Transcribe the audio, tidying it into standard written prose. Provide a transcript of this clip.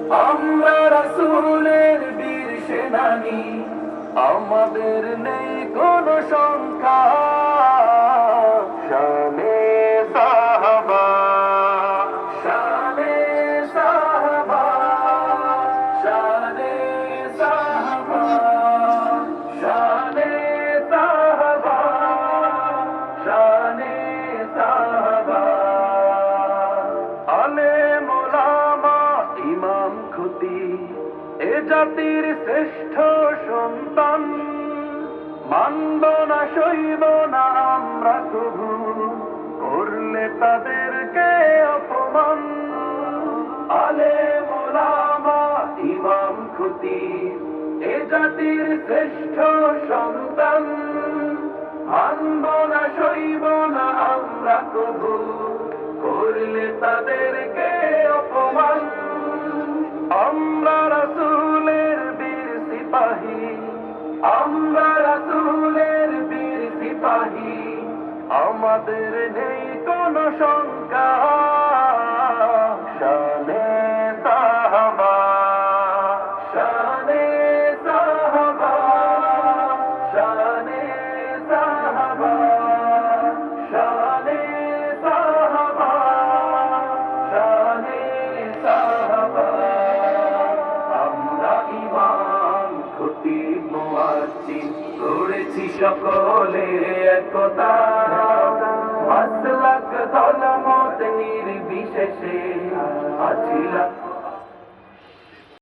আমরা রাসূলের বীর সেনানী, আমাদের নেই কোনো শঙ্কা। শানে সাহাবা, শানে সাহাবা, শানে সাহাবা, শানে সাহাবা, শানে সাহাবা। আলেম ওলামা ইমাম খতিব এ জাতির শ্রেষ্ঠ সন্তান, মানব না সইব না আমরা কবু করলে তাদেরকে অপমান। আলেম ওলামা ইমাম খতিব এ জাতির শ্রেষ্ঠ সন্তান, মানব না সইব না আমরা কবু করলে তাদেরকে অপমান। আমরা রাসূলের বীর সিপাহী, আমরা রাসূলের বীর সিপাহী, আমাদের নেই কোনো শঙ্কা। শানে সাহাবা, শানে সাহাবা, শানে সাহাবা, শানে সাহাবা, শানে সাহাবা। আমরা ইমাম খতিব মুয়াজ্জিন গড়েছি সকলে একতা, মাসলাক দলমত নির্বিশেষে আছিলাম